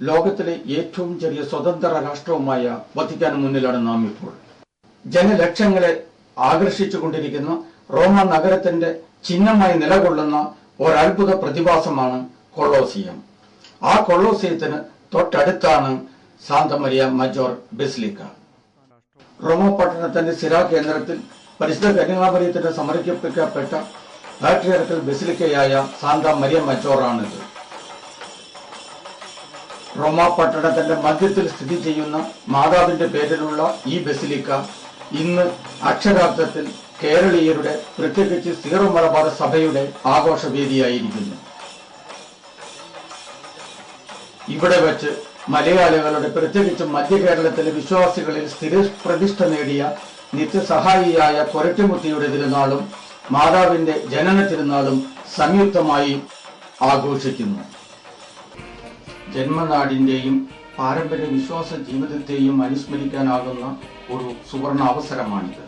ലോകത്തിലെ ഏറ്റവും ചെറിയ സ്വതന്ത്ര രാഷ്ട്രവുമായ വത്തിക്കാന് മുന്നിലാണ് നാം ഇപ്പോൾ. ജനലക്ഷങ്ങളെ ആകർഷിച്ചുകൊണ്ടിരിക്കുന്ന റോമ നഗരത്തിന്റെ ചിഹ്നമായി നിലകൊള്ളുന്ന ഒരത്ഭുത പ്രതിഭാസമാണ് കൊളോസിയം. ആ കൊളോസിയത്തിന് തൊട്ടടുത്താണ് സാന്ത മരിയ മജോർ ബസിലിക്ക. റോമ പട്ടണത്തിന്റെ സിരാ കേന്ദ്രത്തിൽ പരിശുദ്ധ കന്യകാമറിയത്തിന് സമർപ്പിക്കപ്പെട്ട പാട്രിയാർക്കൽ ബസിലിക്കയായ സാന്ത മരിയ മജോറാണിത്. റോമ പട്ടണത്തിന്റെ മധ്യത്തിൽ സ്ഥിതി ചെയ്യുന്ന മാതാവിന്റെ പേരിലുള്ള ഈ ബസിലിക്ക ഇന്ന് അക്ഷരാർത്ഥത്തിൽ കേരളീയരുടെ, പ്രത്യേകിച്ച് സീറോ മലബാർ സഭയുടെ ആഘോഷവേദിയായിരിക്കുന്നു. ഇവിടെ വെച്ച് മലയാളികളുടെ, പ്രത്യേകിച്ച് മധ്യ കേരളത്തിലെ വിശ്വാസികളിൽ സ്ഥിരപ്രതിഷ്ഠ നേടിയ നിത്യസഹായിയായ കൊരട്ടിമുത്തിയുടെ തിരുനാളും മാതാവിന്റെ ജനന തിരുനാളും സംയുക്തമായി ആഘോഷിക്കുന്നു. ജന്മനാടിന്റെയും പാരമ്പര്യ വിശ്വാസ ജീവിതത്തെയും അനുസ്മരിക്കാനാകുന്ന ഒരു സുവർണ അവസരമാണിത്.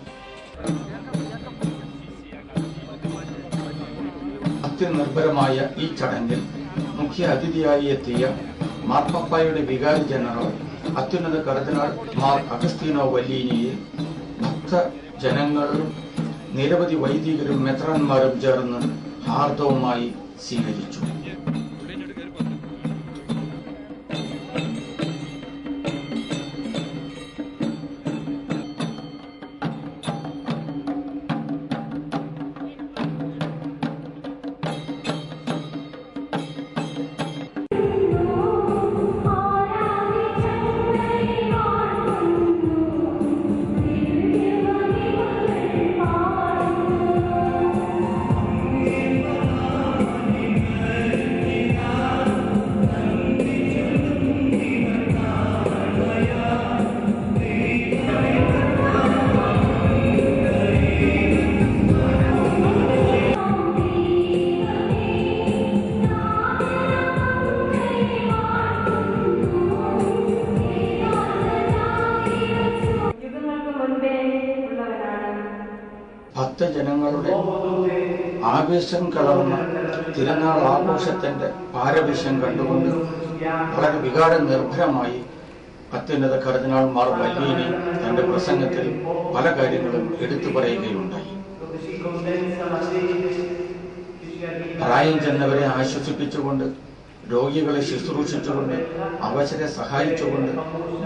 അത്യനിർഭരമായ ഈ ചടങ്ങിൽ മുഖ്യ അതിഥിയായി എത്തിയ മാർപ്പാപ്പായുടെ വികാരി ജനറൽ അത്യുന്നത കർദിനാൾ മാർ അഗസ്തീനോ വല്ലീനിയെ ഭക്തജനങ്ങളും നിരവധി വൈദികരും മെത്രാന്മാരും ചേർന്ന് ഹാർദവുമായി സ്വീകരിച്ചു. ഭക്തജനങ്ങളുടെ ആവേശം കലർന്ന തിരുനാൾ ആഘോഷത്തിന്റെ പാരവശ്യം കണ്ടുകൊണ്ട് വളരെ വികാര നിർഭരമായി അത്യുന്നത കർദിനാൾ മാർ വല്ലീനി തന്റെ പ്രസംഗത്തിൽ പല കാര്യങ്ങളും എടുത്തു പറയുകയുണ്ടായി. പ്രായം ചെന്നവരെ ആശ്വസിപ്പിച്ചുകൊണ്ട്, രോഗികളെ ശുശ്രൂഷിച്ചുകൊണ്ട്, അവശരെ സഹായിച്ചുകൊണ്ട്,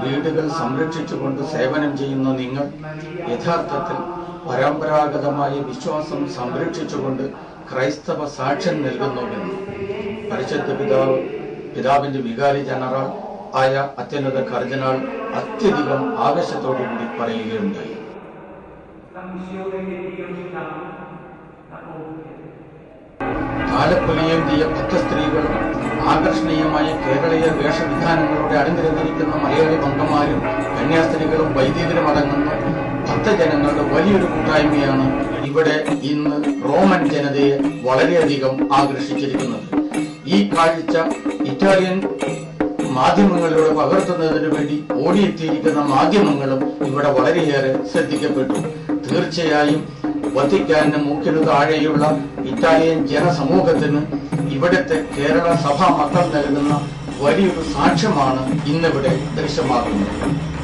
വീടുകൾ സംരക്ഷിച്ചുകൊണ്ട് സേവനം ചെയ്യുന്ന നിങ്ങൾ യഥാർത്ഥത്തിൽ പരമ്പരാഗതമായ വിശ്വാസം സംരക്ഷിച്ചുകൊണ്ട് ക്രൈസ്തവ സാക്ഷ്യം നൽകുന്നുവെന്ന് പരിശുദ്ധ പിതാവിന്റെ വികാരി ജനറൽ ആയ അത്യുന്നത കർദിനാൾ അത്യധികം ആവേശത്തോടുകൂടി പറയുകയുണ്ടായി. കാലപ്പൊലിയേന്തിയ ഭക്തസ്ത്രീകളും ആകർഷണീയമായ കേരളീയ വേഷവിധാനങ്ങളോടെ അണിനിരന്നിരിക്കുന്ന മലയാളി മംഗന്മാരും കന്യാസ്ത്രീകളും വൈദികരും അടങ്ങുന്ന ഭക്തജനങ്ങളുടെ വലിയൊരു കൂട്ടായ്മയാണ് ഇവിടെ ഇന്ന് റോമൻ ജനതയെ വളരെയധികം ആകർഷിച്ചിരിക്കുന്നത്. ഈ കാഴ്ച ഇറ്റാലിയൻ മാധ്യമങ്ങളിലൂടെ പകർത്തുന്നതിന് വേണ്ടി ഓടിയെത്തിയിരിക്കുന്ന മാധ്യമങ്ങളും ഇവിടെ വളരെയേറെ ശ്രദ്ധിക്കപ്പെട്ടു. തീർച്ചയായും വത്തിക്കാന് മൂക്കിനു താഴെയുള്ള ഇറ്റാലിയൻ ജനസമൂഹത്തിന് ഇവിടുത്തെ കേരള സഭാ മക്കൾ നൽകുന്ന വലിയൊരു സാക്ഷ്യമാണ് ഇന്നിവിടെ ദൃശ്യമാകുന്നത്.